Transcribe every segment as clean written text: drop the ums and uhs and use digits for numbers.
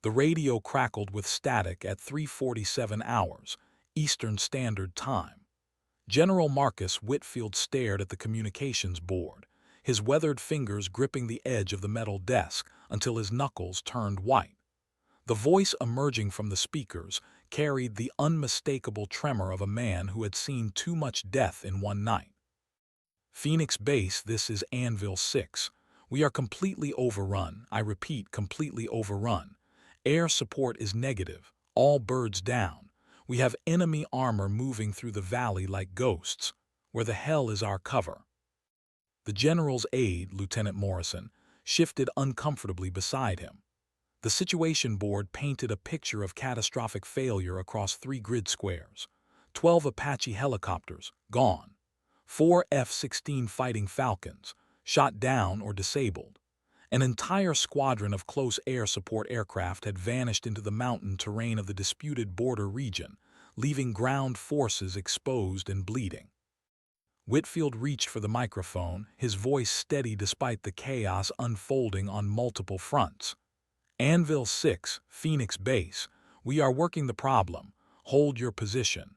The radio crackled with static at 3:47 hours, Eastern Standard Time. General Marcus Whitfield stared at the communications board, his weathered fingers gripping the edge of the metal desk until his knuckles turned white. The voice emerging from the speakers carried the unmistakable tremor of a man who had seen too much death in one night. Phoenix Base, this is Anvil 6. We are completely overrun. I repeat, completely overrun. Air support is negative. All birds down. We have enemy armor moving through the valley like ghosts. Where the hell is our cover? The general's aide, Lieutenant Morrison, shifted uncomfortably beside him. The situation board painted a picture of catastrophic failure across 3 grid squares. 12 Apache helicopters, gone. 4 F-16 Fighting Falcons, shot down or disabled. An entire squadron of close air support aircraft had vanished into the mountain terrain of the disputed border region, leaving ground forces exposed and bleeding. Whitfield reached for the microphone, his voice steady despite the chaos unfolding on multiple fronts. Anvil 6, Phoenix Base, we are working the problem. Hold your position.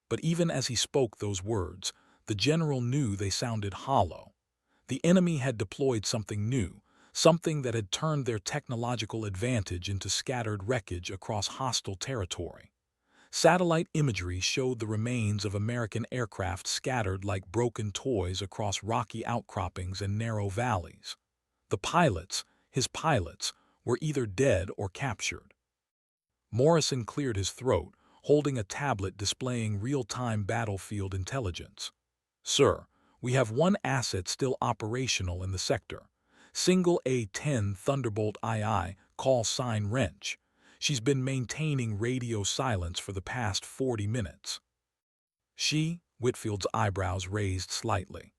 But even as he spoke those words, the general knew they sounded hollow. The enemy had deployed something new, something that had turned their technological advantage into scattered wreckage across hostile territory. Satellite imagery showed the remains of American aircraft scattered like broken toys across rocky outcroppings and narrow valleys. The pilots, his pilots, were either dead or captured. Morrison cleared his throat, holding a tablet displaying real-time battlefield intelligence. Sir, we have one asset still operational in the sector. Single A-10 Thunderbolt II, call sign Wrench. She's been maintaining radio silence for the past 40 minutes. Whitfield's eyebrows raised slightly.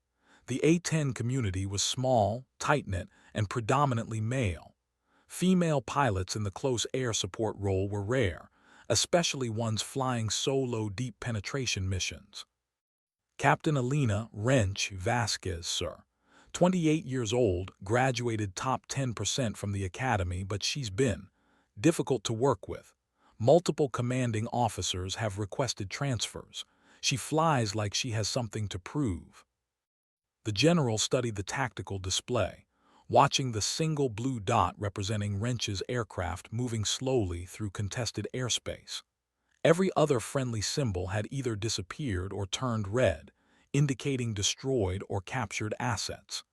The A-10 community was small, tight-knit, and predominantly male. Female pilots in the close air support role were rare, especially ones flying solo deep penetration missions. Captain Elena Wrench Vasquez, sir. 28 years old, graduated top 10% from the academy, but she's been difficult to work with. Multiple commanding officers have requested transfers. She flies like she has something to prove. The general studied the tactical display, watching the single blue dot representing Wrench's aircraft moving slowly through contested airspace. Every other friendly symbol had either disappeared or turned red, indicating destroyed or captured assets.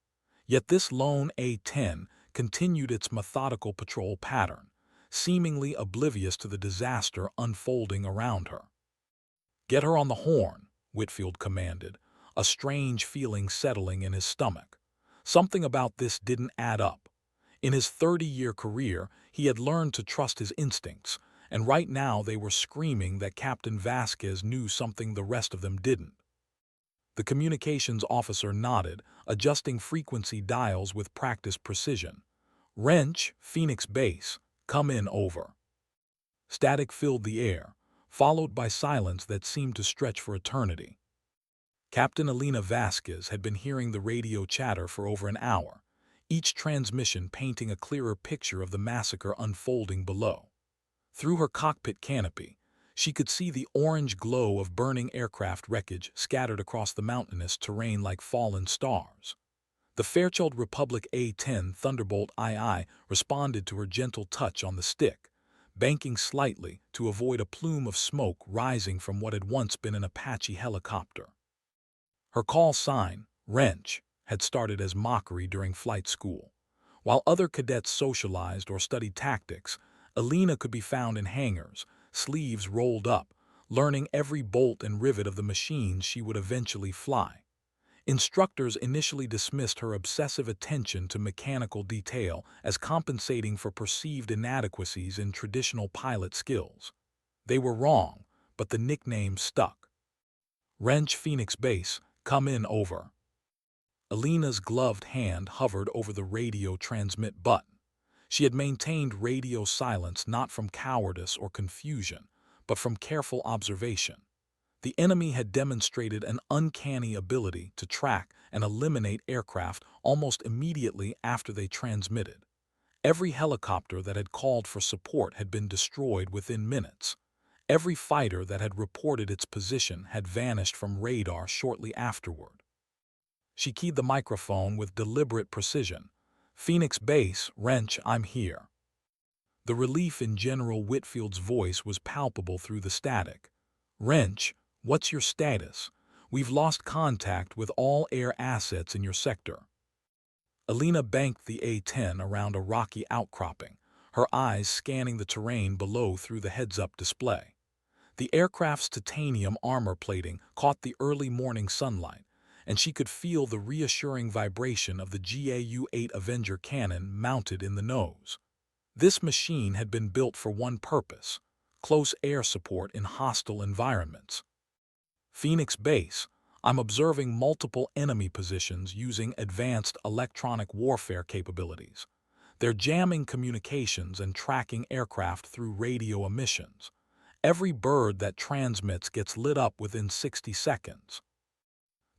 Yet this lone A-10 continued its methodical patrol pattern, seemingly oblivious to the disaster unfolding around her. "Get her on the horn," Whitfield commanded, a strange feeling settling in his stomach. Something about this didn't add up. In his 30-year career, he had learned to trust his instincts, and right now they were screaming that Captain Vasquez knew something the rest of them didn't. The communications officer nodded, adjusting frequency dials with practiced precision. "Wrench, Phoenix Base, come in, over." Static filled the air, followed by silence that seemed to stretch for eternity. Captain Elena Vasquez had been hearing the radio chatter for over an hour, each transmission painting a clearer picture of the massacre unfolding below. Through her cockpit canopy, she could see the orange glow of burning aircraft wreckage scattered across the mountainous terrain like fallen stars. The Fairchild Republic A-10 Thunderbolt II responded to her gentle touch on the stick, banking slightly to avoid a plume of smoke rising from what had once been an Apache helicopter. Her call sign, Wrench, had started as mockery during flight school. While other cadets socialized or studied tactics, Elena could be found in hangars, sleeves rolled up, learning every bolt and rivet of the machines she would eventually fly. Instructors initially dismissed her obsessive attention to mechanical detail as compensating for perceived inadequacies in traditional pilot skills. They were wrong, but the nickname stuck. "Wrench, Phoenix Base, come in, over." Elena's gloved hand hovered over the radio transmit button. She had maintained radio silence not from cowardice or confusion, but from careful observation. The enemy had demonstrated an uncanny ability to track and eliminate aircraft almost immediately after they transmitted. Every helicopter that had called for support had been destroyed within minutes. Every fighter that had reported its position had vanished from radar shortly afterward. She keyed the microphone with deliberate precision. "Phoenix Base, Wrench, I'm here." The relief in General Whitfield's voice was palpable through the static. "Wrench, what's your status? We've lost contact with all air assets in your sector." Alina banked the A-10 around a rocky outcropping, her eyes scanning the terrain below through the heads-up display. The aircraft's titanium armor plating caught the early morning sunlight, and she could feel the reassuring vibration of the GAU-8 Avenger cannon mounted in the nose. This machine had been built for one purpose: close air support in hostile environments. "Phoenix Base, I'm observing multiple enemy positions using advanced electronic warfare capabilities. They're jamming communications and tracking aircraft through radio emissions. Every bird that transmits gets lit up within 60 seconds."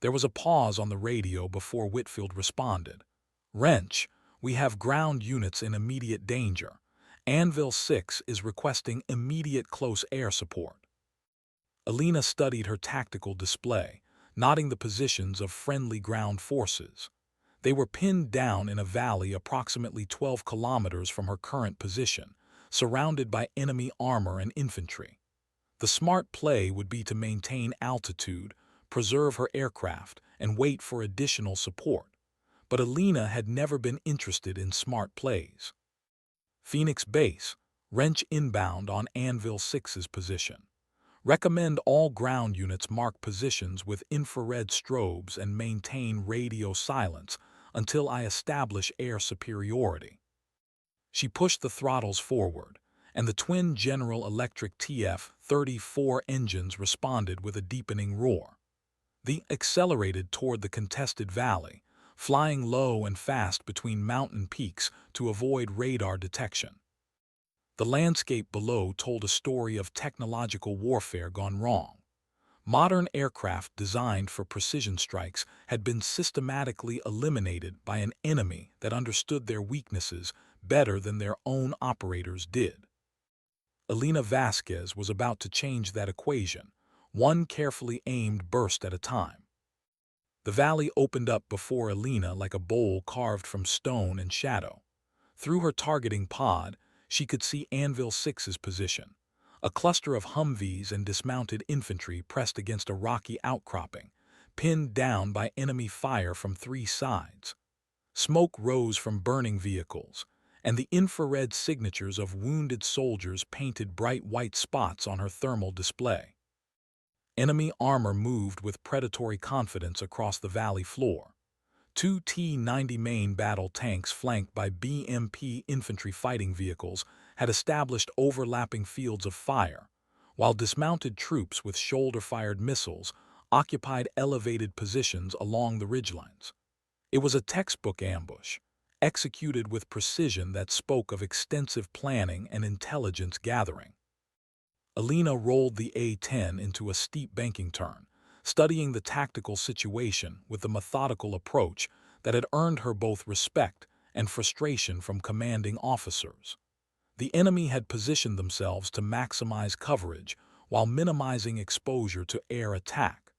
There was a pause on the radio before Whitfield responded. "Wrench, we have ground units in immediate danger. Anvil 6 is requesting immediate close air support." Alina studied her tactical display, noting the positions of friendly ground forces. They were pinned down in a valley approximately 12 kilometers from her current position, surrounded by enemy armor and infantry. The smart play would be to maintain altitude, preserve her aircraft, and wait for additional support. But Alina had never been interested in smart plays. "Phoenix Base, Wrench inbound on Anvil 6's position. Recommend all ground units mark positions with infrared strobes and maintain radio silence until I establish air superiority." She pushed the throttles forward, and the twin General Electric TF-34 engines responded with a deepening roar. They accelerated toward the contested valley, flying low and fast between mountain peaks to avoid radar detection. The landscape below told a story of technological warfare gone wrong. Modern aircraft designed for precision strikes had been systematically eliminated by an enemy that understood their weaknesses better than their own operators did. Alina Vasquez was about to change that equation, one carefully aimed burst at a time. The valley opened up before Alina like a bowl carved from stone and shadow. Through her targeting pod, she could see Anvil 6's position, a cluster of Humvees and dismounted infantry pressed against a rocky outcropping, pinned down by enemy fire from 3 sides. Smoke rose from burning vehicles, and the infrared signatures of wounded soldiers painted bright white spots on her thermal display. Enemy armor moved with predatory confidence across the valley floor. 2 T-90 main battle tanks flanked by BMP infantry fighting vehicles had established overlapping fields of fire, while dismounted troops with shoulder-fired missiles occupied elevated positions along the ridgelines. It was a textbook ambush, executed with precision that spoke of extensive planning and intelligence gathering. Alina rolled the A-10 into a steep banking turn, studying the tactical situation with the methodical approach that had earned her both respect and frustration from commanding officers. The enemy had positioned themselves to maximize coverage while minimizing exposure to air attack.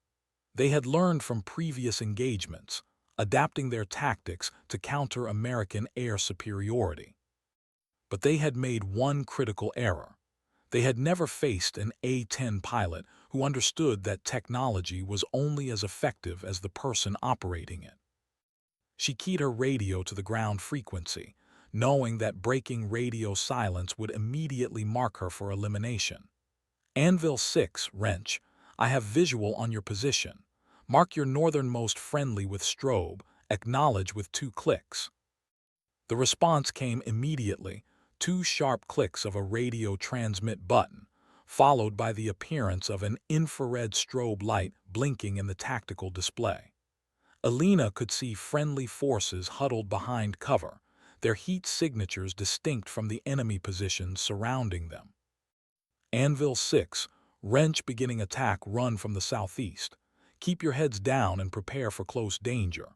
They had learned from previous engagements, adapting their tactics to counter American air superiority. But they had made one critical error. They had never faced an A-10 pilot who understood that technology was only as effective as the person operating it. She keyed her radio to the ground frequency, knowing that breaking radio silence would immediately mark her for elimination. "Anvil 6, Wrench, I have visual on your position. Mark your northernmost friendly with strobe, acknowledge with 2 clicks." The response came immediately, 2 sharp clicks of a radio transmit button, followed by the appearance of an infrared strobe light blinking in the tactical display. Alina could see friendly forces huddled behind cover, their heat signatures distinct from the enemy positions surrounding them. "Anvil 6, Wrench beginning attack run from the southeast. Keep your heads down and prepare for close danger."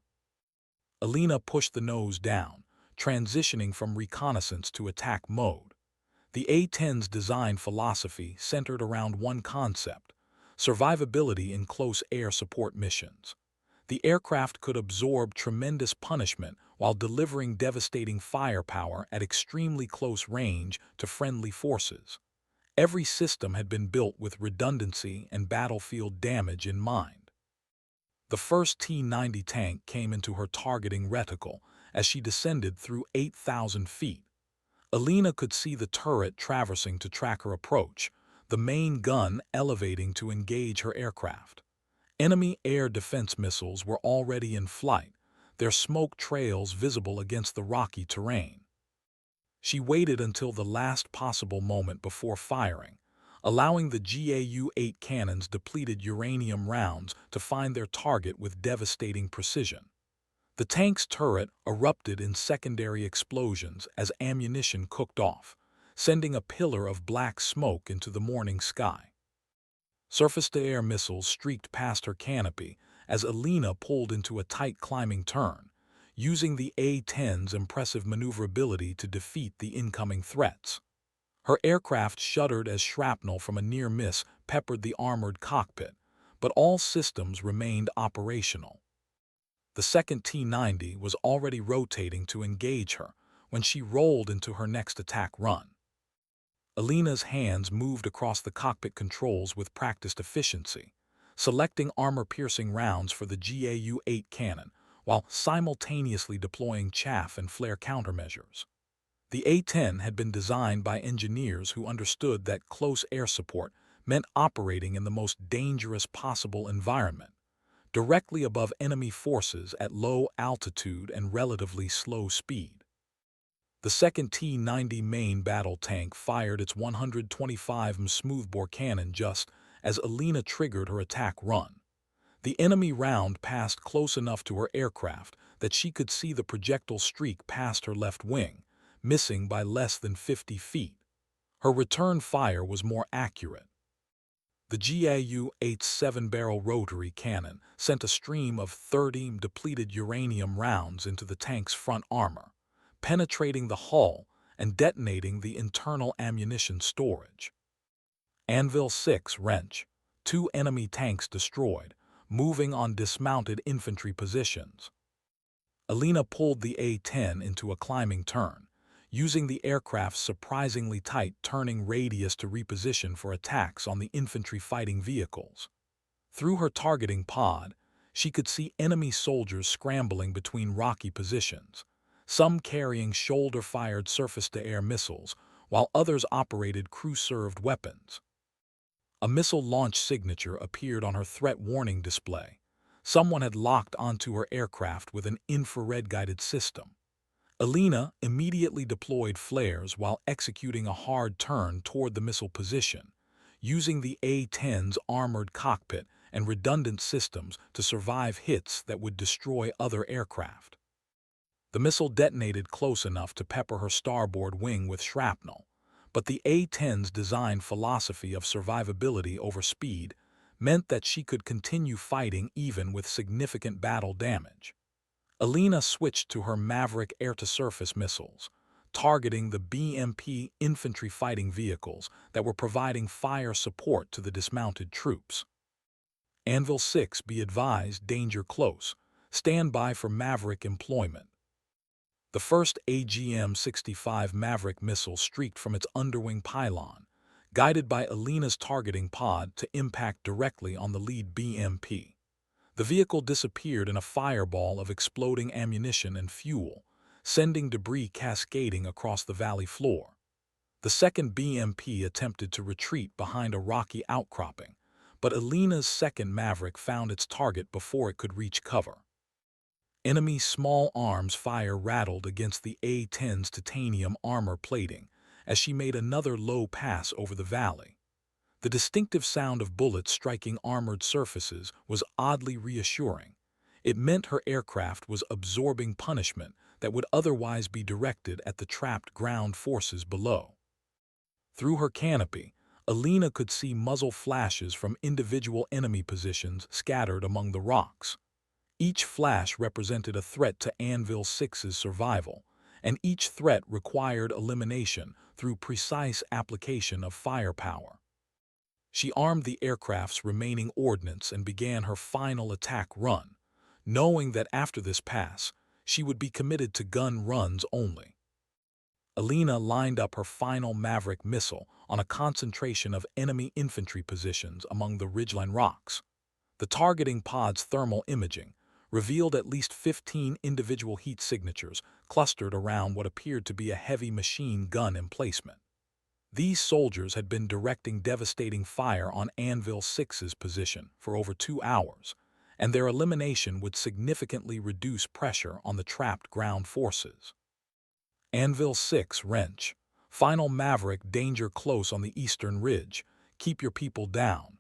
Alina pushed the nose down, transitioning from reconnaissance to attack mode. The A-10's design philosophy centered around one concept: survivability in close air support missions. The aircraft could absorb tremendous punishment while delivering devastating firepower at extremely close range to friendly forces. Every system had been built with redundancy and battlefield damage in mind. The first T-90 tank came into her targeting reticle as she descended through 8,000 feet. Alina could see the turret traversing to track her approach, the main gun elevating to engage her aircraft. Enemy air defense missiles were already in flight, their smoke trails visible against the rocky terrain. She waited until the last possible moment before firing, allowing the GAU-8 cannon's depleted uranium rounds to find their target with devastating precision. The tank's turret erupted in secondary explosions as ammunition cooked off, sending a pillar of black smoke into the morning sky. Surface-to-air missiles streaked past her canopy as Alina pulled into a tight climbing turn, using the A-10's impressive maneuverability to defeat the incoming threats. Her aircraft shuddered as shrapnel from a near miss peppered the armored cockpit, but all systems remained operational. The second T-90 was already rotating to engage her when she rolled into her next attack run. Alina's hands moved across the cockpit controls with practiced efficiency, selecting armor-piercing rounds for the GAU-8 cannon while simultaneously deploying chaff and flare countermeasures. The A-10 had been designed by engineers who understood that close air support meant operating in the most dangerous possible environment, directly above enemy forces at low altitude and relatively slow speed. The second T-90 main battle tank fired its 125 smoothbore cannon just as Alina triggered her attack run. The enemy round passed close enough to her aircraft that she could see the projectile streak past her left wing, missing by less than 50 feet. Her return fire was more accurate. The GAU-8's 7-barrel rotary cannon sent a stream of 30 depleted uranium rounds into the tank's front armor, penetrating the hull and detonating the internal ammunition storage. Anvil 6 wrench, 2 enemy tanks destroyed, moving on dismounted infantry positions. Alina pulled the A-10 into a climbing turn, using the aircraft's surprisingly tight turning radius to reposition for attacks on the infantry fighting vehicles. Through her targeting pod, she could see enemy soldiers scrambling between rocky positions, some carrying shoulder-fired surface-to-air missiles, while others operated crew-served weapons. A missile launch signature appeared on her threat warning display. Someone had locked onto her aircraft with an infrared-guided system. Alina immediately deployed flares while executing a hard turn toward the missile position, using the A-10's armored cockpit and redundant systems to survive hits that would destroy other aircraft. The missile detonated close enough to pepper her starboard wing with shrapnel, but the A-10's design philosophy of survivability over speed meant that she could continue fighting even with significant battle damage. Alina switched to her Maverick air-to-surface missiles, targeting the BMP infantry fighting vehicles that were providing fire support to the dismounted troops. Anvil 6, be advised, danger close. Stand by for Maverick employment. The first AGM-65 Maverick missile streaked from its underwing pylon, guided by Alina's targeting pod to impact directly on the lead BMP. The vehicle disappeared in a fireball of exploding ammunition and fuel, sending debris cascading across the valley floor. The second BMP attempted to retreat behind a rocky outcropping, but Alina's second Maverick found its target before it could reach cover. Enemy small arms fire rattled against the A-10's titanium armor plating as she made another low pass over the valley. The distinctive sound of bullets striking armored surfaces was oddly reassuring. It meant her aircraft was absorbing punishment that would otherwise be directed at the trapped ground forces below. Through her canopy, Alina could see muzzle flashes from individual enemy positions scattered among the rocks. Each flash represented a threat to Anvil 6's survival, and each threat required elimination through precise application of firepower. She armed the aircraft's remaining ordnance and began her final attack run, knowing that after this pass, she would be committed to gun runs only. Alina lined up her final Maverick missile on a concentration of enemy infantry positions among the ridgeline rocks. The targeting pod's thermal imaging revealed at least 15 individual heat signatures clustered around what appeared to be a heavy machine gun emplacement. These soldiers had been directing devastating fire on Anvil 6's position for over 2 hours, and their elimination would significantly reduce pressure on the trapped ground forces. Anvil 6 Wrench. Final Maverick, danger close on the eastern ridge. Keep your people down.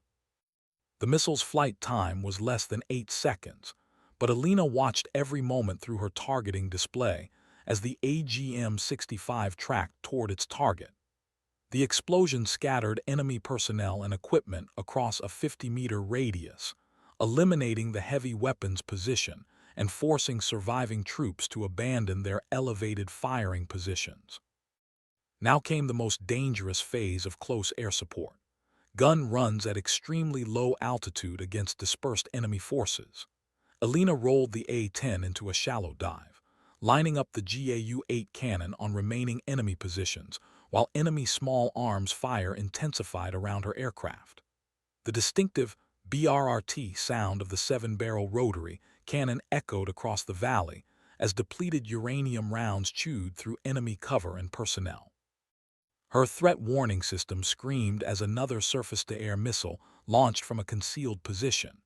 The missile's flight time was less than 8 seconds, but Alina watched every moment through her targeting display as the AGM-65 tracked toward its target. The explosion scattered enemy personnel and equipment across a 50-meter radius, eliminating the heavy weapons position and forcing surviving troops to abandon their elevated firing positions. Now came the most dangerous phase of close air support: gun runs at extremely low altitude against dispersed enemy forces. Alina rolled the A-10 into a shallow dive, lining up the GAU-8 cannon on remaining enemy positions, while enemy small arms fire intensified around her aircraft. The distinctive BRRT sound of the 7-barrel rotary cannon echoed across the valley as depleted uranium rounds chewed through enemy cover and personnel. Her threat warning system screamed as another surface-to-air missile launched from a concealed position.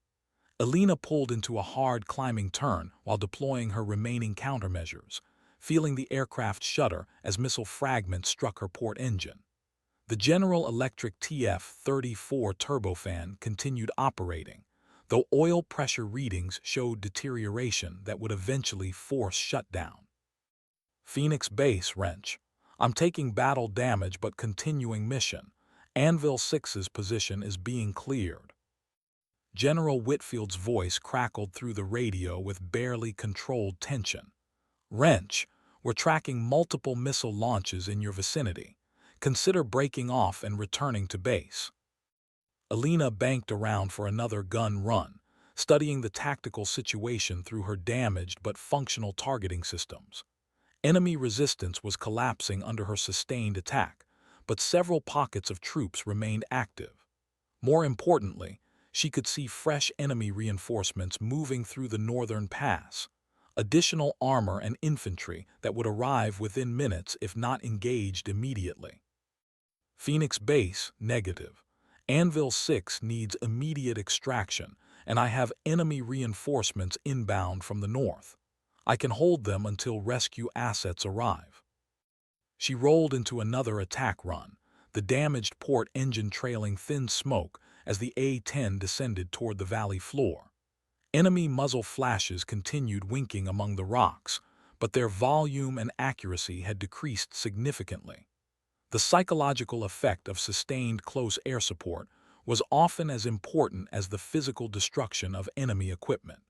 Alina pulled into a hard climbing turn while deploying her remaining countermeasures, feeling the aircraft shudder as missile fragments struck her port engine. The General Electric TF-34 turbofan continued operating, though oil pressure readings showed deterioration that would eventually force shutdown. Phoenix Base Wrench. I'm taking battle damage but continuing mission. Anvil 6's position is being cleared. General Whitfield's voice crackled through the radio with barely controlled tension. Wrench, we're tracking multiple missile launches in your vicinity. Consider breaking off and returning to base. Alina banked around for another gun run, studying the tactical situation through her damaged but functional targeting systems. Enemy resistance was collapsing under her sustained attack, but several pockets of troops remained active. More importantly, she could see fresh enemy reinforcements moving through the northern pass, additional armor and infantry that would arrive within minutes if not engaged immediately. Phoenix Base, negative. Anvil 6 needs immediate extraction, and I have enemy reinforcements inbound from the north. I can hold them until rescue assets arrive. She rolled into another attack run, the damaged port engine trailing thin smoke as the A-10 descended toward the valley floor. Enemy muzzle flashes continued winking among the rocks, but their volume and accuracy had decreased significantly. The psychological effect of sustained close air support was often as important as the physical destruction of enemy equipment.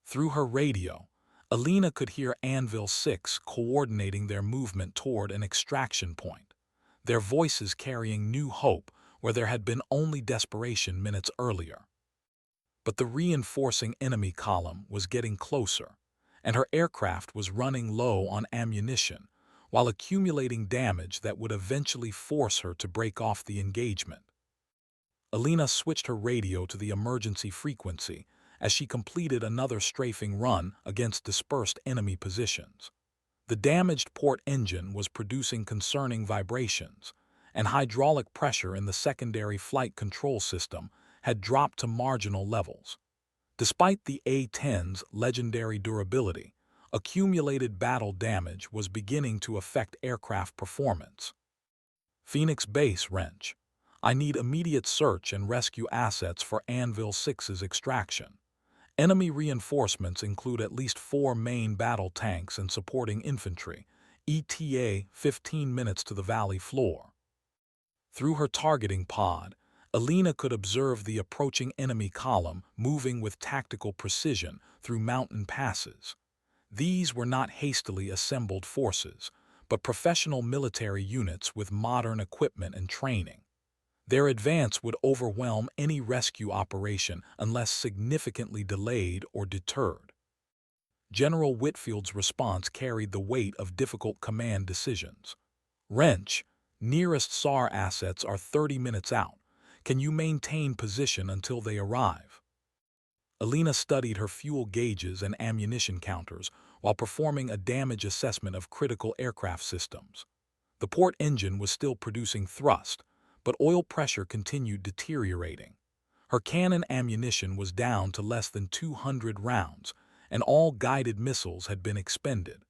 Through her radio, Alina could hear Anvil 6 coordinating their movement toward an extraction point, their voices carrying new hope where there had been only desperation minutes earlier. But the reinforcing enemy column was getting closer, and her aircraft was running low on ammunition while accumulating damage that would eventually force her to break off the engagement. Alina switched her radio to the emergency frequency as she completed another strafing run against dispersed enemy positions. The damaged port engine was producing concerning vibrations, and hydraulic pressure in the secondary flight control system had dropped to marginal levels. Despite the A-10's legendary durability, accumulated battle damage was beginning to affect aircraft performance. Phoenix Base Wrench. I need immediate search and rescue assets for Anvil 6's extraction. Enemy reinforcements include at least 4 main battle tanks and supporting infantry, ETA 15 minutes to the valley floor. Through her targeting pod, Alina could observe the approaching enemy column moving with tactical precision through mountain passes. These were not hastily assembled forces, but professional military units with modern equipment and training. Their advance would overwhelm any rescue operation unless significantly delayed or deterred. General Whitfield's response carried the weight of difficult command decisions. Wrench, nearest SAR assets are 30 minutes out. Can you maintain position until they arrive? Alina studied her fuel gauges and ammunition counters while performing a damage assessment of critical aircraft systems. The port engine was still producing thrust, but oil pressure continued deteriorating. Her cannon ammunition was down to less than 200 rounds, and all guided missiles had been expended.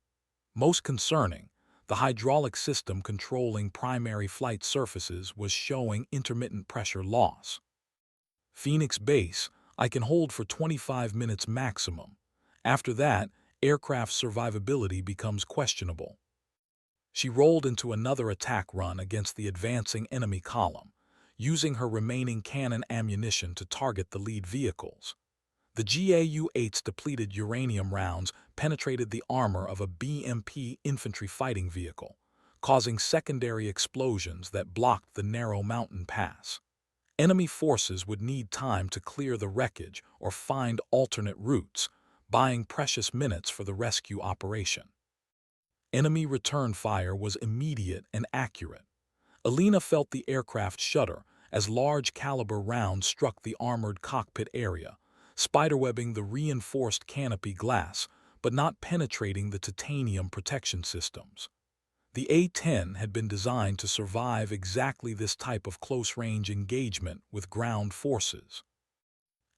Most concerning, the hydraulic system controlling primary flight surfaces was showing intermittent pressure loss. Phoenix Base, I can hold for 25 minutes maximum. After that, aircraft survivability becomes questionable. She rolled into another attack run against the advancing enemy column, using her remaining cannon ammunition to target the lead vehicles. The GAU-8's depleted uranium rounds penetrated the armor of a BMP infantry fighting vehicle, causing secondary explosions that blocked the narrow mountain pass. Enemy forces would need time to clear the wreckage or find alternate routes, buying precious minutes for the rescue operation. Enemy return fire was immediate and accurate. Alina felt the aircraft shudder as large-caliber rounds struck the armored cockpit area, spiderwebbing the reinforced canopy glass, but not penetrating the titanium protection systems. The A-10 had been designed to survive exactly this type of close-range engagement with ground forces.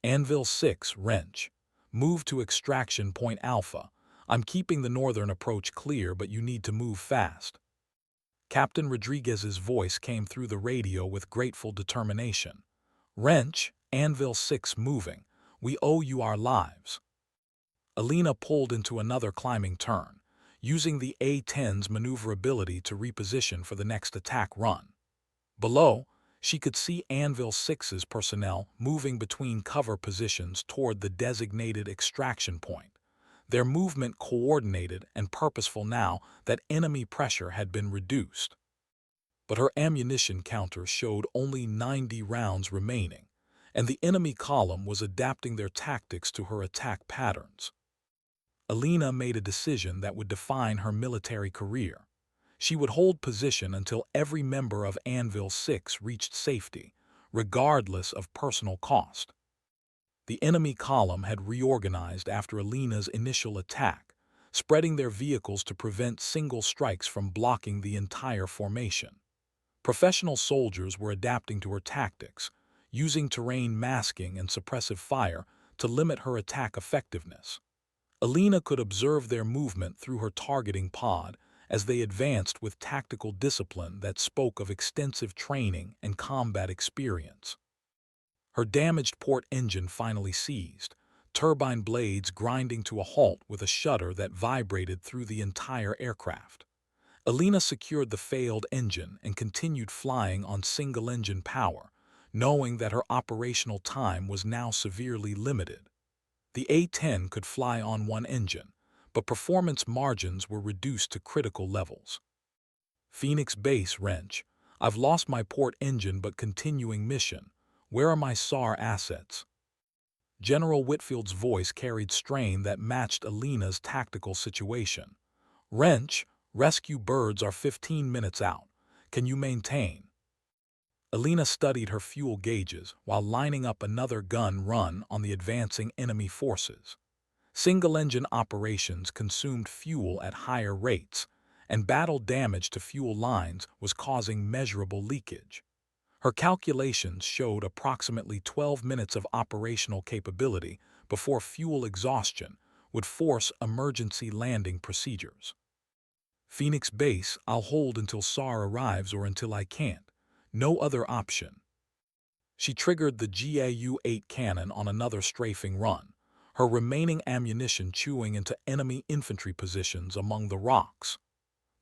Anvil 6, Wrench. Move to extraction point Alpha. I'm keeping the northern approach clear, but you need to move fast. Captain Rodriguez's voice came through the radio with grateful determination. Wrench, Anvil 6 moving. We owe you our lives. Alina pulled into another climbing turn, using the A-10's maneuverability to reposition for the next attack run. Below, she could see Anvil 6's personnel moving between cover positions toward the designated extraction point, their movement coordinated and purposeful now that enemy pressure had been reduced. But her ammunition counter showed only 90 rounds remaining, and the enemy column was adapting their tactics to her attack patterns. Alina made a decision that would define her military career. She would hold position until every member of Anvil 6 reached safety, regardless of personal cost. The enemy column had reorganized after Alina's initial attack, spreading their vehicles to prevent single strikes from blocking the entire formation. Professional soldiers were adapting to her tactics, using terrain masking and suppressive fire to limit her attack effectiveness. Alina could observe their movement through her targeting pod as they advanced with tactical discipline that spoke of extensive training and combat experience. Her damaged port engine finally seized, turbine blades grinding to a halt with a shudder that vibrated through the entire aircraft. Alina secured the failed engine and continued flying on single-engine power, knowing that her operational time was now severely limited. The A-10 could fly on one engine, but performance margins were reduced to critical levels. Phoenix Base, Wrench. I've lost my port engine but continuing mission. Where are my SAR assets? General Whitfield's voice carried strain that matched Alina's tactical situation. Wrench, rescue birds are 15 minutes out. Can you maintain? Alina studied her fuel gauges while lining up another gun run on the advancing enemy forces. Single-engine operations consumed fuel at higher rates, and battle damage to fuel lines was causing measurable leakage. Her calculations showed approximately 12 minutes of operational capability before fuel exhaustion would force emergency landing procedures. Phoenix Base, I'll hold until SAR arrives or until I can't. No other option. She triggered the GAU-8 cannon on another strafing run, her remaining ammunition chewing into enemy infantry positions among the rocks.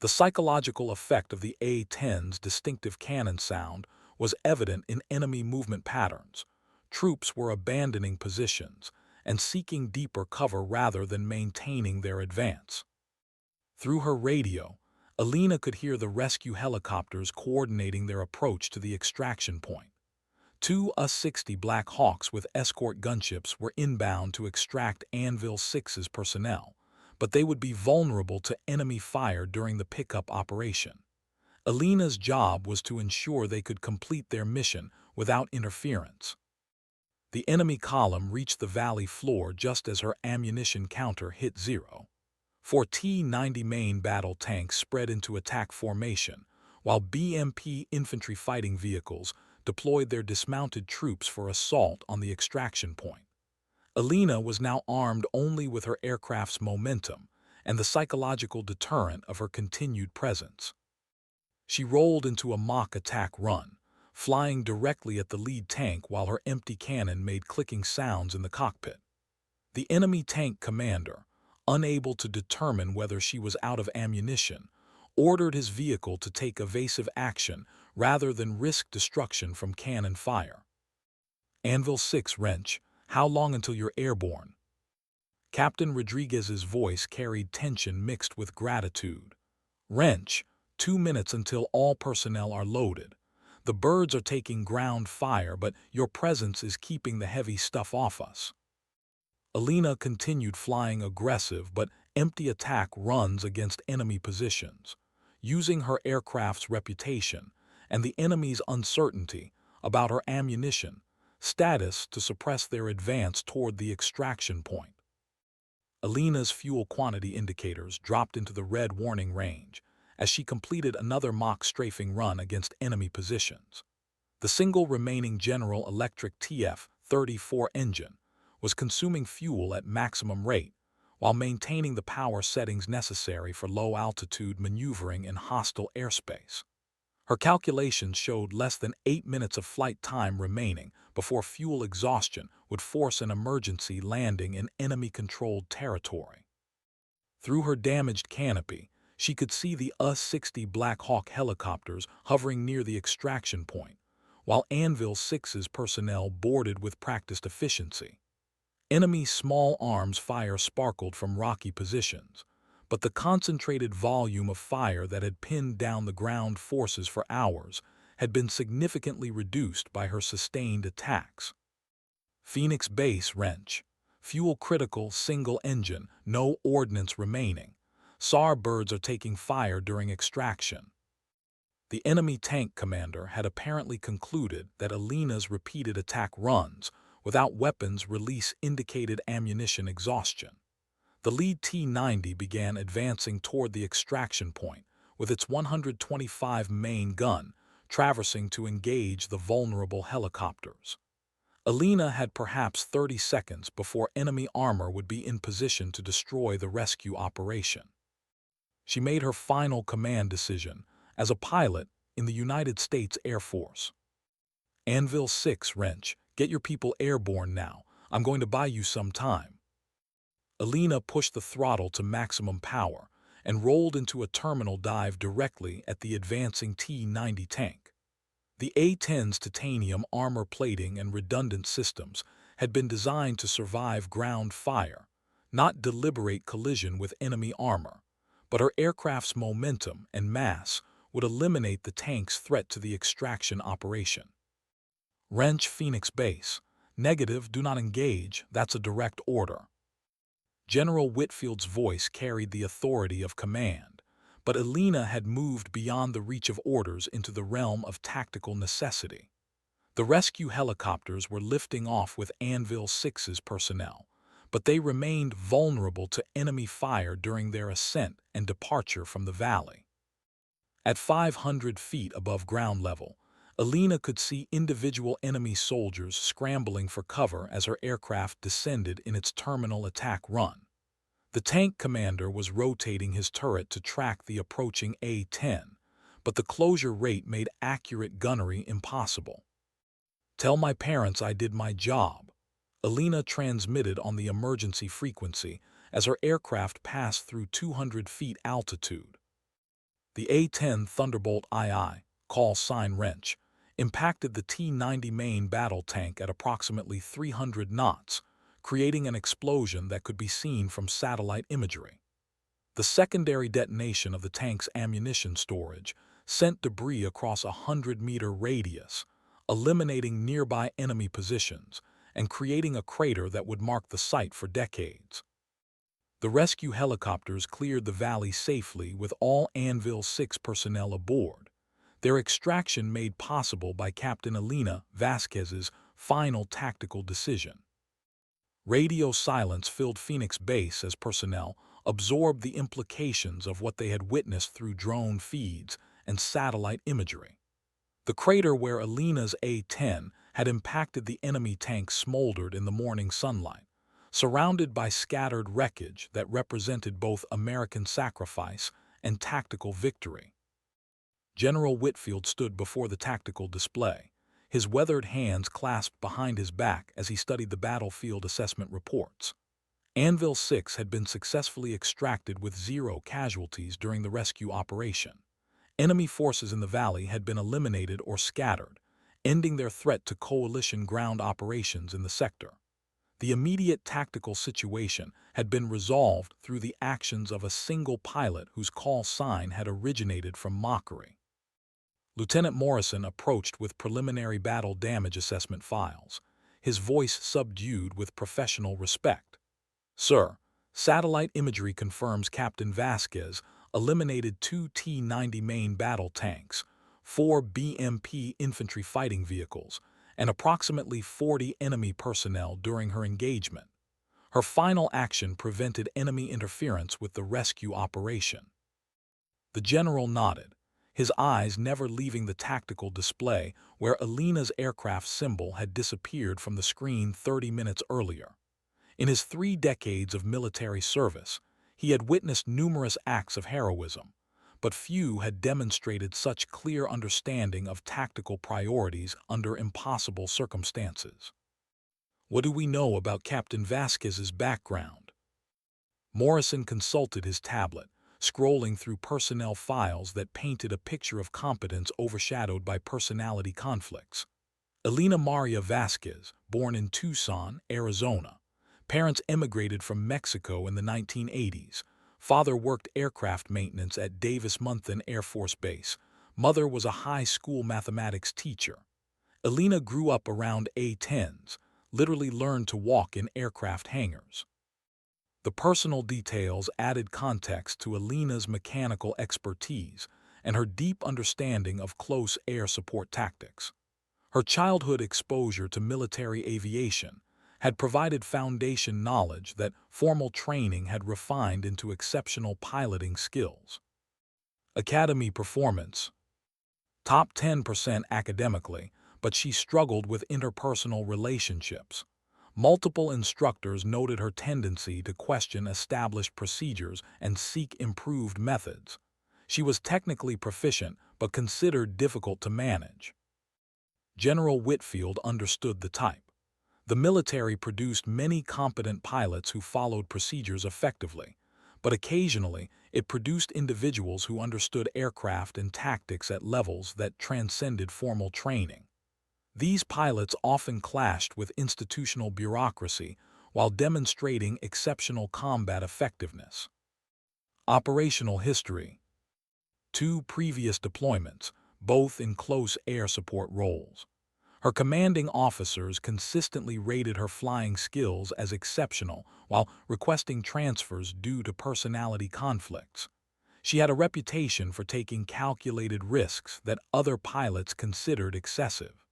The psychological effect of the A-10's distinctive cannon sound was evident in enemy movement patterns. Troops were abandoning positions, and seeking deeper cover rather than maintaining their advance. Through her radio, Alina could hear the rescue helicopters coordinating their approach to the extraction point. Two A-60 Black Hawks with escort gunships were inbound to extract Anvil 6's personnel, but they would be vulnerable to enemy fire during the pickup operation. Alina's job was to ensure they could complete their mission without interference. The enemy column reached the valley floor just as her ammunition counter hit zero. Four T-90 main battle tanks spread into attack formation, while BMP infantry fighting vehicles deployed their dismounted troops for assault on the extraction point. Alina was now armed only with her aircraft's momentum and the psychological deterrent of her continued presence. She rolled into a mock attack run, flying directly at the lead tank while her empty cannon made clicking sounds in the cockpit. The enemy tank commander, unable to determine whether she was out of ammunition, ordered his vehicle to take evasive action rather than risk destruction from cannon fire. Anvil 6 Wrench, how long until you're airborne? Captain Rodriguez's voice carried tension mixed with gratitude. Wrench, 2 minutes until all personnel are loaded. The birds are taking ground fire, but your presence is keeping the heavy stuff off us. Alina continued flying aggressive but empty attack runs against enemy positions, using her aircraft's reputation and the enemy's uncertainty about her ammunition status to suppress their advance toward the extraction point. Alina's fuel quantity indicators dropped into the red warning range as she completed another mock strafing run against enemy positions. The single remaining General Electric TF-34 engine was consuming fuel at maximum rate while maintaining the power settings necessary for low-altitude maneuvering in hostile airspace. Her calculations showed less than 8 minutes of flight time remaining before fuel exhaustion would force an emergency landing in enemy-controlled territory. Through her damaged canopy, she could see the A-60 Black Hawk helicopters hovering near the extraction point, while Anvil 6's personnel boarded with practiced efficiency. Enemy small arms fire sparkled from rocky positions, but the concentrated volume of fire that had pinned down the ground forces for hours had been significantly reduced by her sustained attacks. Phoenix Base Wrench, fuel-critical single engine, no ordnance remaining. SAR birds are taking fire during extraction. The enemy tank commander had apparently concluded that Alina's repeated attack runs without weapons release indicated ammunition exhaustion. The lead T-90 began advancing toward the extraction point with its 125 main gun traversing to engage the vulnerable helicopters. Alina had perhaps 30 seconds before enemy armor would be in position to destroy the rescue operation. She made her final command decision as a pilot in the United States Air Force. Anvil 6 Wrench, get your people airborne now. I'm going to buy you some time. Alina pushed the throttle to maximum power and rolled into a terminal dive directly at the advancing T-90 tank. The A-10's titanium armor plating and redundant systems had been designed to survive ground fire, not deliberate collision with enemy armor, but her aircraft's momentum and mass would eliminate the tank's threat to the extraction operation. Wrench Phoenix Base, negative, do not engage, that's a direct order. General Whitfield's voice carried the authority of command, but Alina had moved beyond the reach of orders into the realm of tactical necessity. The rescue helicopters were lifting off with Anvil 6's personnel, but they remained vulnerable to enemy fire during their ascent and departure from the valley. At 500 feet above ground level, Alina could see individual enemy soldiers scrambling for cover as her aircraft descended in its terminal attack run. The tank commander was rotating his turret to track the approaching A-10, but the closure rate made accurate gunnery impossible. "Tell my parents I did my job," Alina transmitted on the emergency frequency as her aircraft passed through 200 feet altitude. The A-10 Thunderbolt II, call sign Wrench, impacted the T-90 main battle tank at approximately 300 knots, creating an explosion that could be seen from satellite imagery. The secondary detonation of the tank's ammunition storage sent debris across a 100-meter radius, eliminating nearby enemy positions and creating a crater that would mark the site for decades. The rescue helicopters cleared the valley safely with all Anvil 6 personnel aboard, their extraction made possible by Captain Elena Vasquez's final tactical decision. Radio silence filled Phoenix Base as personnel absorbed the implications of what they had witnessed through drone feeds and satellite imagery. The crater where Elena's A-10 had impacted the enemy tank smoldered in the morning sunlight, surrounded by scattered wreckage that represented both American sacrifice and tactical victory. General Whitfield stood before the tactical display, his weathered hands clasped behind his back as he studied the battlefield assessment reports. Anvil 6 had been successfully extracted with 0 casualties during the rescue operation. Enemy forces in the valley had been eliminated or scattered, ending their threat to coalition ground operations in the sector. The immediate tactical situation had been resolved through the actions of a single pilot whose call sign had originated from mockery. Lieutenant Morrison approached with preliminary battle damage assessment files, his voice subdued with professional respect. "Sir, satellite imagery confirms Captain Vasquez eliminated 2 T-90 main battle tanks, 4 BMP infantry fighting vehicles, and approximately 40 enemy personnel during her engagement. Her final action prevented enemy interference with the rescue operation." The general nodded, his eyes never leaving the tactical display where Elena's aircraft symbol had disappeared from the screen 30 minutes earlier. In his 3 decades of military service, he had witnessed numerous acts of heroism, but few had demonstrated such clear understanding of tactical priorities under impossible circumstances. "What do we know about Captain Vasquez's background?" Morrison consulted his tablet, scrolling through personnel files that painted a picture of competence overshadowed by personality conflicts. Elena Maria Vasquez, born in Tucson, Arizona. Parents emigrated from Mexico in the 1980s. Father worked aircraft maintenance at Davis-Monthan Air Force Base. Mother was a high school mathematics teacher. Elena grew up around A-10s, literally learned to walk in aircraft hangars. The personal details added context to Elena's mechanical expertise and her deep understanding of close air support tactics. Her childhood exposure to military aviation had provided foundation knowledge that formal training had refined into exceptional piloting skills. Academy performance: top 10% academically, but she struggled with interpersonal relationships. Multiple instructors noted her tendency to question established procedures and seek improved methods. She was technically proficient but considered difficult to manage. General Whitfield understood the type. The military produced many competent pilots who followed procedures effectively, but occasionally it produced individuals who understood aircraft and tactics at levels that transcended formal training. These pilots often clashed with institutional bureaucracy while demonstrating exceptional combat effectiveness. Operational history: 2 previous deployments, both in close air support roles. Her commanding officers consistently rated her flying skills as exceptional while requesting transfers due to personality conflicts. She had a reputation for taking calculated risks that other pilots considered excessive.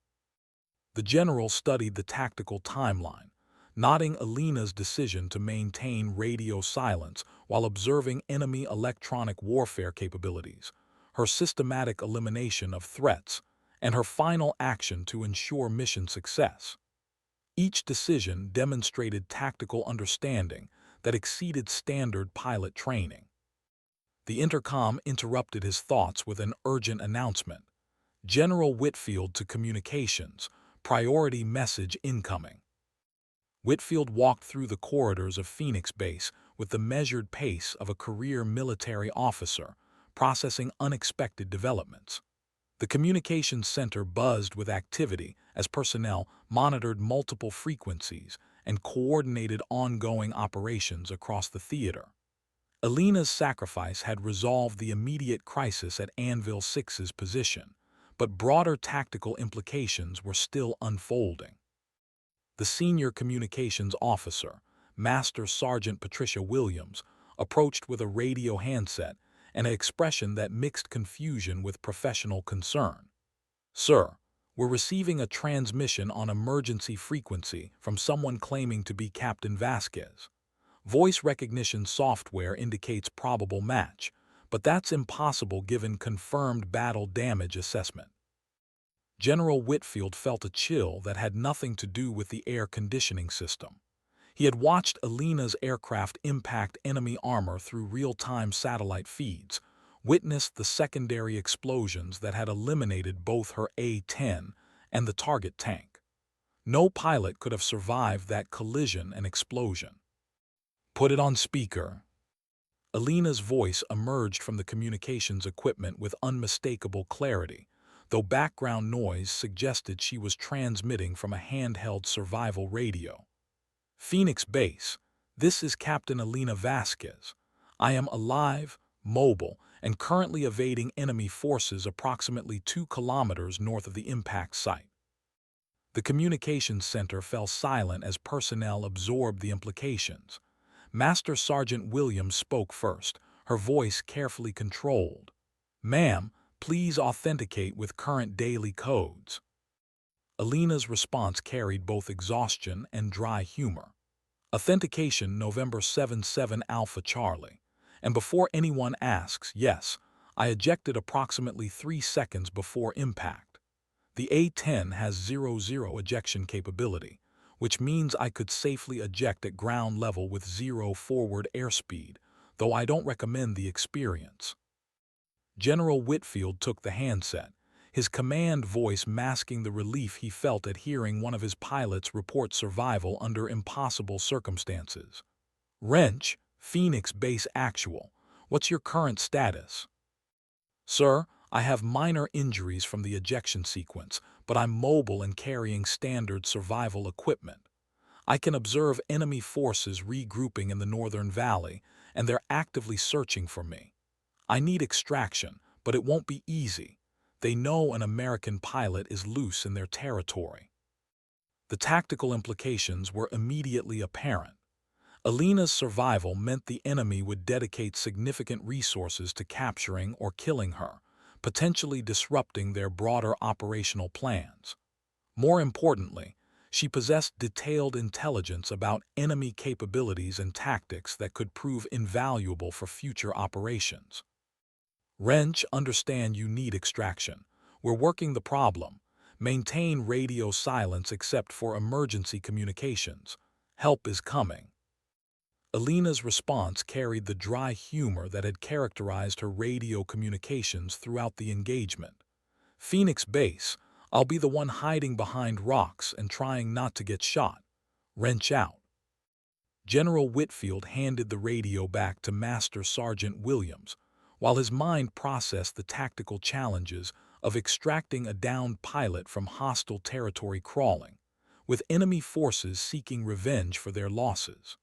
The general studied the tactical timeline, noting Elena's decision to maintain radio silence while observing enemy electronic warfare capabilities, her systematic elimination of threats, and her final action to ensure mission success. Each decision demonstrated tactical understanding that exceeded standard pilot training. The intercom interrupted his thoughts with an urgent announcement. "General Whitfield to communications. Priority message incoming." Whitfield walked through the corridors of Phoenix Base with the measured pace of a career military officer, processing unexpected developments. The communications center buzzed with activity as personnel monitored multiple frequencies and coordinated ongoing operations across the theater. Alina's sacrifice had resolved the immediate crisis at Anvil 6's position, but broader tactical implications were still unfolding. The senior communications officer, Master Sergeant Patricia Williams, approached with a radio handset and an expression that mixed confusion with professional concern. "Sir, we're receiving a transmission on emergency frequency from someone claiming to be Captain Vasquez. Voice recognition software indicates probable match, but that's impossible given confirmed battle damage assessment." General Whitfield felt a chill that had nothing to do with the air conditioning system. He had watched Alina's aircraft impact enemy armor through real-time satellite feeds, witnessed the secondary explosions that had eliminated both her A-10 and the target tank. No pilot could have survived that collision and explosion. "Put it on speaker." Alina's voice emerged from the communications equipment with unmistakable clarity, though background noise suggested she was transmitting from a handheld survival radio. "Phoenix Base, this is Captain Alina Vasquez. I am alive, mobile, and currently evading enemy forces approximately 2 kilometers north of the impact site." The communications center fell silent as personnel absorbed the implications. Master Sergeant Williams spoke first, her voice carefully controlled. "Ma'am, please authenticate with current daily codes." Alina's response carried both exhaustion and dry humor. "Authentication November 77 Alpha Charlie. And before anyone asks, yes, I ejected approximately 3 seconds before impact. The A-10 has 0-0 ejection capability, which means I could safely eject at ground level with 0 forward airspeed, though I don't recommend the experience." General Whitfield took the handset, his command voice masking the relief he felt at hearing one of his pilots report survival under impossible circumstances. "Wrench, Phoenix Base Actual, what's your current status?" "Sir, I have minor injuries from the ejection sequence, but I'm mobile and carrying standard survival equipment. I can observe enemy forces regrouping in the northern valley, and they're actively searching for me. I need extraction, but it won't be easy. They know an American pilot is loose in their territory." The tactical implications were immediately apparent. Alina's survival meant the enemy would dedicate significant resources to capturing or killing her, potentially disrupting their broader operational plans. More importantly, she possessed detailed intelligence about enemy capabilities and tactics that could prove invaluable for future operations. "Wrench, understand you need extraction. We're working the problem. Maintain radio silence except for emergency communications. Help is coming." Alina's response carried the dry humor that had characterized her radio communications throughout the engagement. "Phoenix Base, I'll be the one hiding behind rocks and trying not to get shot. Wrench out." General Whitfield handed the radio back to Master Sergeant Williams, while his mind processed the tactical challenges of extracting a downed pilot from hostile territory crawling, with enemy forces seeking revenge for their losses.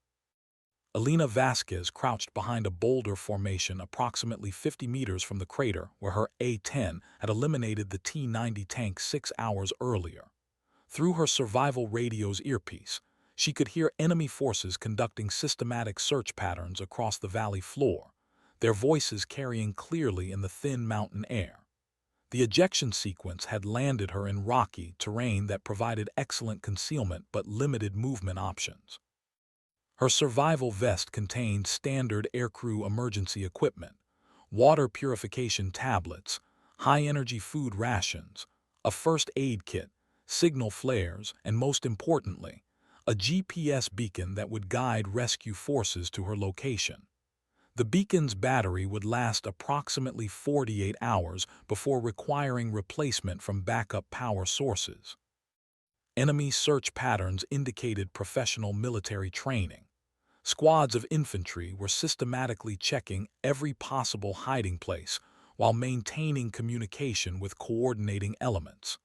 Alina Vasquez crouched behind a boulder formation approximately 50 meters from the crater where her A-10 had eliminated the T-90 tank 6 hours earlier. Through her survival radio's earpiece, she could hear enemy forces conducting systematic search patterns across the valley floor, their voices carrying clearly in the thin mountain air. The ejection sequence had landed her in rocky terrain that provided excellent concealment but limited movement options. Her survival vest contained standard aircrew emergency equipment, water purification tablets, high-energy food rations, a first aid kit, signal flares, and most importantly, a GPS beacon that would guide rescue forces to her location. The beacon's battery would last approximately 48 hours before requiring replacement from backup power sources. Enemy search patterns indicated professional military training. Squads of infantry were systematically checking every possible hiding place while maintaining communication with coordinating elements.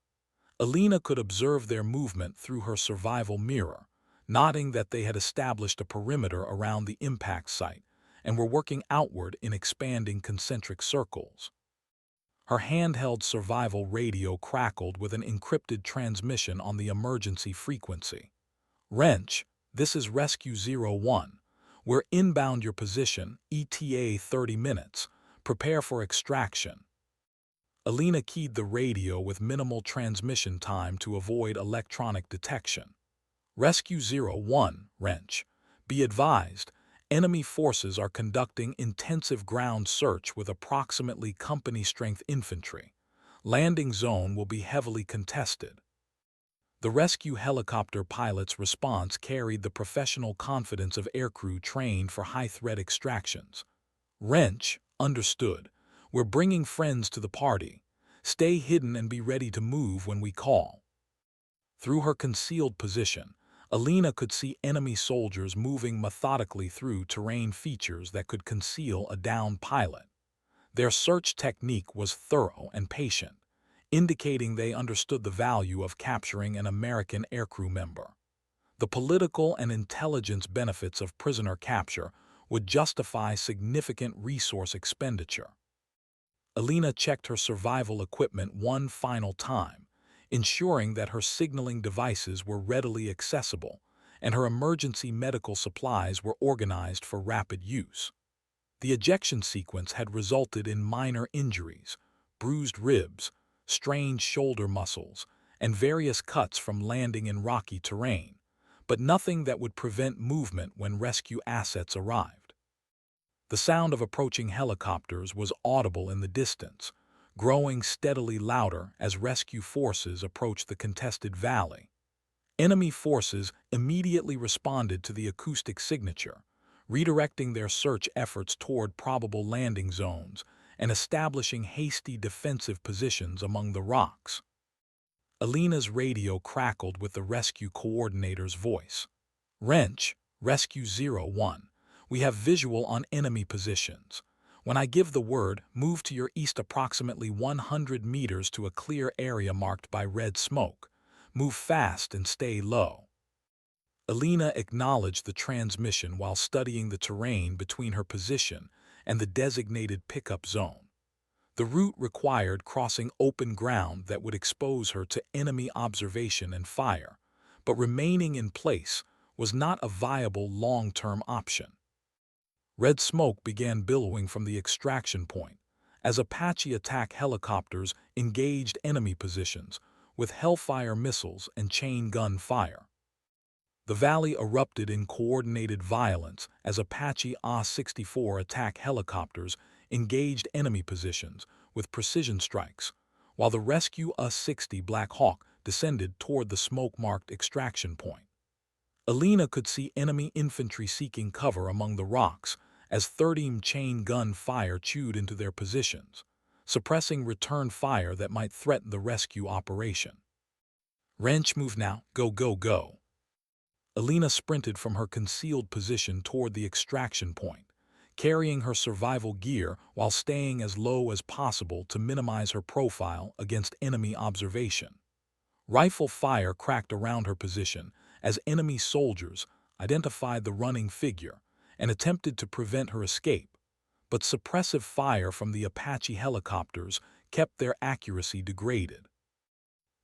Alina could observe their movement through her survival mirror, nodding that they had established a perimeter around the impact site and were working outward in expanding concentric circles. Her handheld survival radio crackled with an encrypted transmission on the emergency frequency. Wrench, this is Rescue 01. We're inbound your position, ETA 30 minutes. Prepare for extraction. Alina keyed the radio with minimal transmission time to avoid electronic detection. Rescue 01, Wrench. Be advised, enemy forces are conducting intensive ground search with approximately company-strength infantry. Landing zone will be heavily contested. The rescue helicopter pilot's response carried the professional confidence of aircrew trained for high-threat extractions. Wrench, understood. We're bringing friends to the party. Stay hidden and be ready to move when we call. Through her concealed position, Alina could see enemy soldiers moving methodically through terrain features that could conceal a downed pilot. Their search technique was thorough and patient, indicating they understood the value of capturing an American aircrew member. The political and intelligence benefits of prisoner capture would justify significant resource expenditure. Alina checked her survival equipment one final time, ensuring that her signaling devices were readily accessible and her emergency medical supplies were organized for rapid use. The ejection sequence had resulted in minor injuries, bruised ribs, strained shoulder muscles, and various cuts from landing in rocky terrain, but nothing that would prevent movement when rescue assets arrived. The sound of approaching helicopters was audible in the distance, growing steadily louder as rescue forces approached the contested valley. Enemy forces immediately responded to the acoustic signature, redirecting their search efforts toward probable landing zones and establishing hasty defensive positions among the rocks. Alina's radio crackled with the rescue coordinator's voice. Wrench, Rescue 01. We have visual on enemy positions. When I give the word, move to your east approximately 100 meters to a clear area marked by red smoke. Move fast and stay low. Alina acknowledged the transmission while studying the terrain between her position and the designated pickup zone. The route required crossing open ground that would expose her to enemy observation and fire, but remaining in place was not a viable long-term option. Red smoke began billowing from the extraction point as Apache attack helicopters engaged enemy positions with Hellfire missiles and chain gun fire. The valley erupted in coordinated violence as Apache A-64 attack helicopters engaged enemy positions with precision strikes, while the rescue A-60 Black Hawk descended toward the smoke-marked extraction point. Alina could see enemy infantry seeking cover among the rocks as 30 chain gun fire chewed into their positions, suppressing return fire that might threaten the rescue operation. Wrench, move now, go, go, go. Alina sprinted from her concealed position toward the extraction point, carrying her survival gear while staying as low as possible to minimize her profile against enemy observation. Rifle fire cracked around her position as enemy soldiers identified the running figure and attempted to prevent her escape, but suppressive fire from the Apache helicopters kept their accuracy degraded.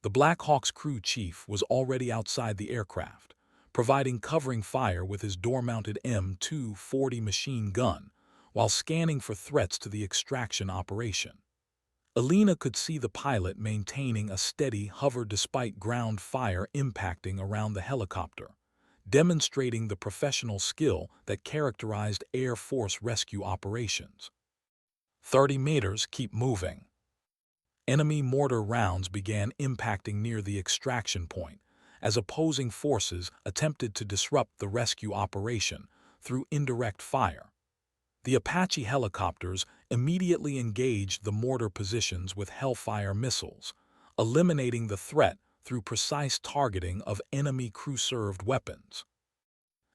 The Black Hawk's crew chief was already outside the aircraft, providing covering fire with his door-mounted M240 machine gun while scanning for threats to the extraction operation. Alina could see the pilot maintaining a steady hover despite ground fire impacting around the helicopter, demonstrating the professional skill that characterized Air Force rescue operations. 30 meters, keep moving. Enemy mortar rounds began impacting near the extraction point as opposing forces attempted to disrupt the rescue operation through indirect fire. The Apache helicopters immediately engaged the mortar positions with Hellfire missiles, eliminating the threat through precise targeting of enemy crew-served weapons.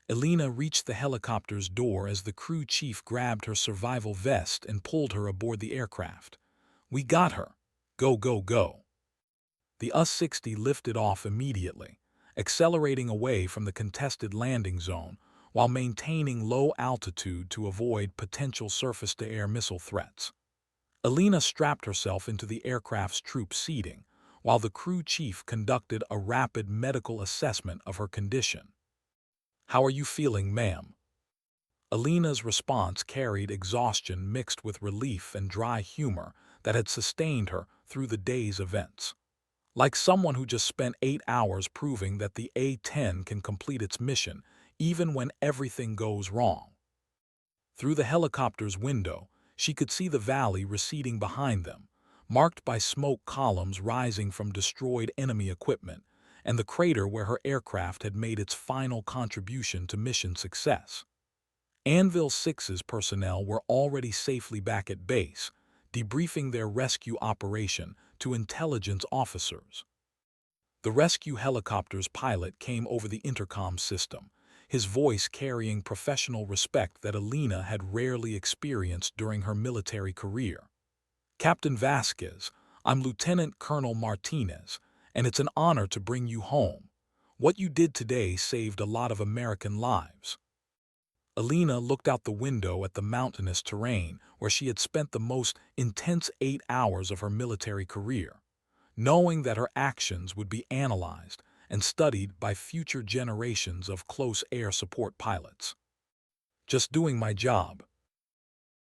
Alina reached the helicopter's door as the crew chief grabbed her survival vest and pulled her aboard the aircraft. We got her. Go, go, go. The US-60 lifted off immediately, accelerating away from the contested landing zone while maintaining low altitude to avoid potential surface-to-air missile threats. Alina strapped herself into the aircraft's troop seating, while the crew chief conducted a rapid medical assessment of her condition. "How are you feeling, ma'am?" Alina's response carried exhaustion mixed with relief and dry humor that had sustained her through the day's events. Like someone who just spent 8 hours proving that the A-10 can complete its mission even when everything goes wrong. Through the helicopter's window, she could see the valley receding behind them, marked by smoke columns rising from destroyed enemy equipment, and the crater where her aircraft had made its final contribution to mission success. Anvil 6's personnel were already safely back at base, debriefing their rescue operation to intelligence officers. The rescue helicopter's pilot came over the intercom system, his voice carrying professional respect that Alina had rarely experienced during her military career. "Captain Vasquez, I'm Lieutenant Colonel Martinez, and it's an honor to bring you home. What you did today saved a lot of American lives." Alina looked out the window at the mountainous terrain where she had spent the most intense 8 hours of her military career, knowing that her actions would be analyzed and studied by future generations of close air support pilots. "Just doing my job,"